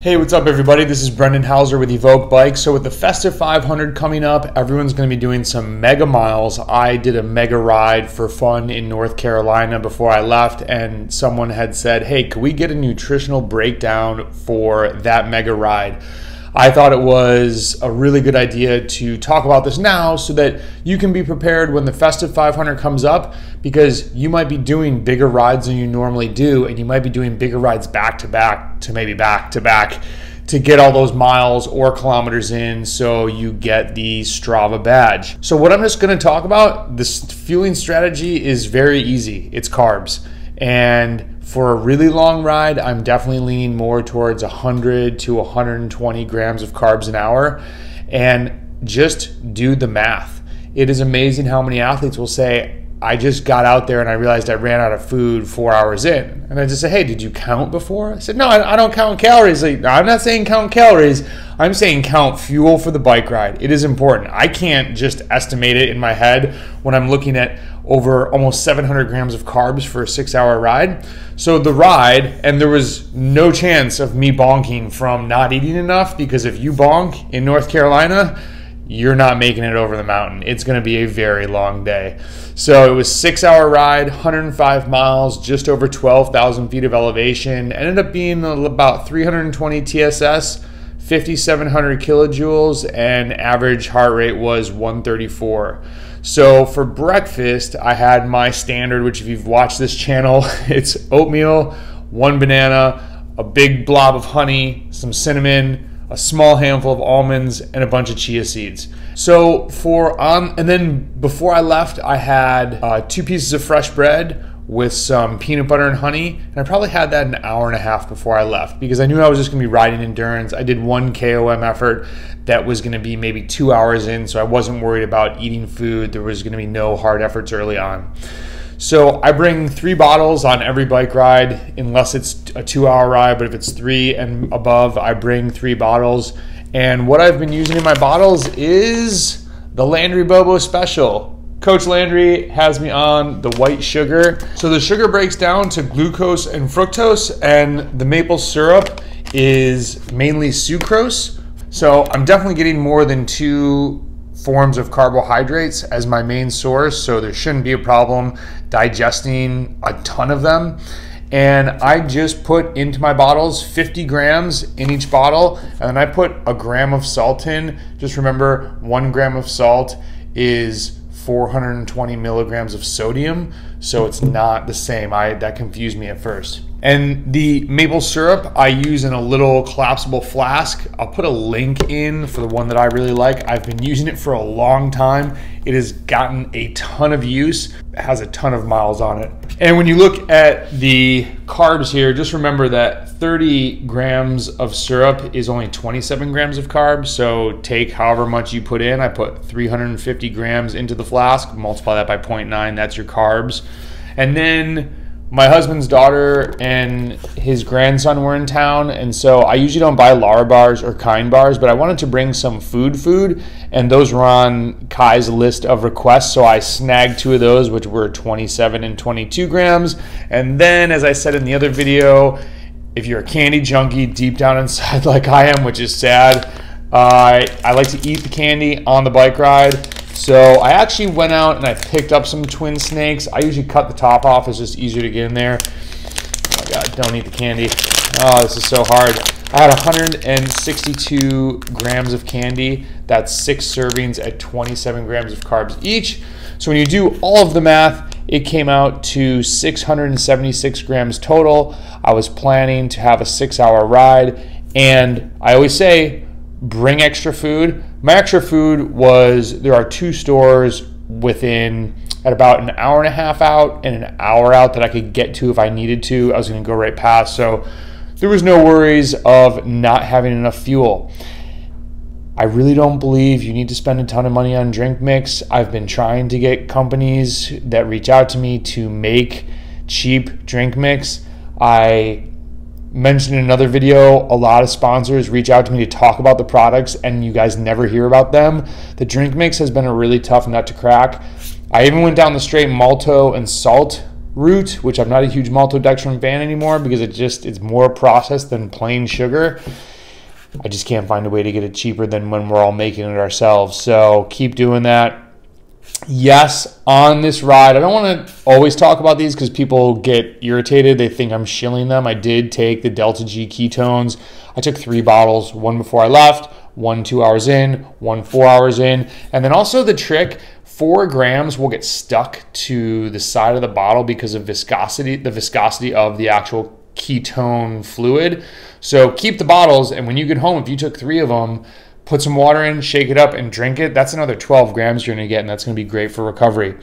Hey, what's up everybody? This is Brendan Hauser with EVOQ Bikes. So with the Festive 500 coming up, everyone's going to be doing some mega miles. I did a mega ride for fun in North Carolina before I left, and someone had said, hey, could we get a nutritional breakdown for that mega ride? I thought it was a really good idea to talk about this now so that you can be prepared when the Festive 500 comes up, because you might be doing bigger rides than you normally do, and you might be doing bigger rides back to back to maybe back to back to get all those miles or kilometers in so you get the Strava badge. So what I'm just going to talk about, this fueling strategy is very easy. It's carbs. And for a really long ride, I'm definitely leaning more towards 100 to 120 grams of carbs an hour. And just do the math. It is amazing how many athletes will say, I just got out there and I realized I ran out of food 4 hours in. And I just say, hey, did you count before? I said, no, I don't count calories. Like, I'm not saying count calories. I'm saying count fuel for the bike ride. It is important. I can't just estimate it in my head when I'm looking at over almost 700 grams of carbs for a 6-hour ride. So the ride, and there was no chance of me bonking from not eating enough, because if you bonk in North Carolina, you're not making it over the mountain. It's going to be a very long day. So it was a 6-hour ride, 105 miles, just over 12,000 feet of elevation. Ended up being about 320 TSS, 5,700 kilojoules, and average heart rate was 134. So for breakfast, I had my standard, which if you've watched this channel, it's oatmeal, 1 banana, a big blob of honey, some cinnamon, a small handful of almonds, and a bunch of chia seeds. So and then before I left, I had 2 pieces of fresh bread with some peanut butter and honey, and I probably had that an hour and a half before I left, because I knew I was just gonna be riding endurance. I did 1 KOM effort that was gonna be maybe 2 hours in, so I wasn't worried about eating food. There was gonna be no hard efforts early on. So I bring 3 bottles on every bike ride, unless it's a 2-hour ride, but if it's 3 and above, I bring 3 bottles. And what I've been using in my bottles is the Landry Bobo Special. Coach Landry has me on the white sugar. So the sugar breaks down to glucose and fructose, and the maple syrup is mainly sucrose. So I'm definitely getting more than 2 forms of carbohydrates as my main source, so there shouldn't be a problem digesting a ton of them. And I just put into my bottles 50 grams in each bottle, and then I put a gram of salt in. Just remember, 1 gram of salt is 420 milligrams of sodium, so it's not the same. That confused me at first. And the maple syrup I use in a little collapsible flask. I'll put a link in for the one that I really like. I've been using it for a long time. It has gotten a ton of use. It has a ton of miles on it. And when you look at the carbs here, just remember that 30 grams of syrup is only 27 grams of carbs. So take however much you put in. I put 350 grams into the flask, multiply that by 0.9, that's your carbs. And then my husband's daughter and his grandson were in town, and so I usually don't buy Larabars or Kind bars, but I wanted to bring some food, and those were on Kai's list of requests, so I snagged 2 of those, which were 27 and 22 grams. And then, as I said in the other video, if you're a candy junkie deep down inside like I am, which is sad, I like to eat the candy on the bike ride. So I actually went out and I picked up some Twin Snakes. I usually cut the top off, it's just easier to get in there. Oh my God, don't eat the candy. Oh, this is so hard. I had 162 grams of candy. That's 6 servings at 27 grams of carbs each. So when you do all of the math, it came out to 676 grams total. I was planning to have a 6-hour ride, and I always say, bring extra food. My extra food was, there are 2 stores within at about an hour and a half out and an hour out that I could get to if I needed to. I was going to go right past, so there was no worries of not having enough fuel. I really don't believe you need to spend a ton of money on drink mix. I've been trying to get companies that reach out to me to make cheap drink mix. I mentioned in another video, a lot of sponsors reach out to me to talk about the products, and you guys never hear about them. The drink mix has been a really tough nut to crack. I even went down the straight malto and salt root, which I'm not a huge maltodextrin fan anymore because it's more processed than plain sugar. I just can't find a way to get it cheaper than when we're all making it ourselves. So keep doing that. Yes, on this ride, I don't want to always talk about these because people get irritated. They think I'm shilling them. I did take the Delta G ketones. I took 3 bottles, one before I left, one 2 hours in, one 4 hours in. And then also the trick, 4 grams will get stuck to the side of the bottle because of viscosity, the viscosity of the actual ketone fluid. So keep the bottles, and when you get home, if you took 3 of them, put some water in, shake it up, and drink it. That's another 12 grams you're going to get, and that's going to be great for recovery.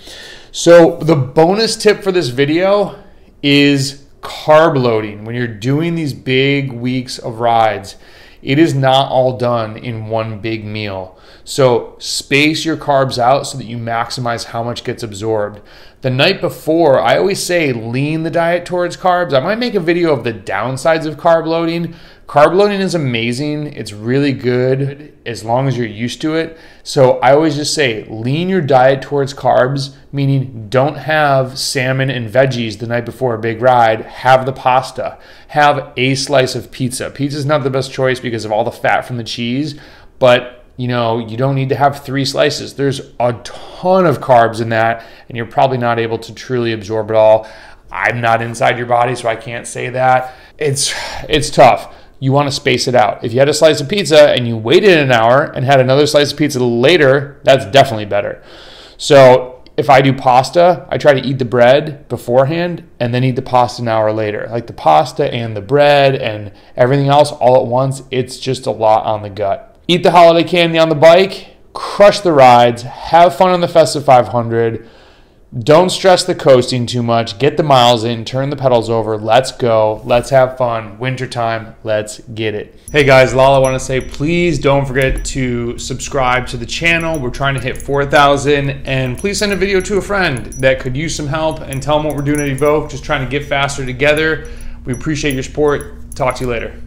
So the bonus tip for this video is carb loading. When you're doing these big weeks of rides, it is not all done in one big meal. So space your carbs out so that you maximize how much gets absorbed. The night before, I always say lean the diet towards carbs. I might make a video of the downsides of carb loading. Carb loading is amazing. It's really good as long as you're used to it. So I always just say lean your diet towards carbs, meaning don't have salmon and veggies the night before a big ride. Have the pasta. Have a slice of pizza. Pizza is not the best choice because of all the fat from the cheese, but you know, you don't need to have 3 slices. There's a ton of carbs in that, and you're probably not able to truly absorb it all. I'm not inside your body, so I can't say that. It's tough. You want to space it out. If you had a slice of pizza and you waited an hour and had another slice of pizza later, that's definitely better. So if I do pasta, I try to eat the bread beforehand and then eat the pasta an hour later. Like the pasta and the bread and everything else all at once, it's just a lot on the gut. Eat the holiday candy on the bike, crush the rides, have fun on the Festive 500. Don't stress the coasting too much. Get the miles in, turn the pedals over. Let's go. Let's have fun. Wintertime. Let's get it. Hey guys, Lala, I want to say please don't forget to subscribe to the channel. We're trying to hit 4,000, and please send a video to a friend that could use some help and tell them what we're doing at EVOQ. Just trying to get faster together. We appreciate your support. Talk to you later.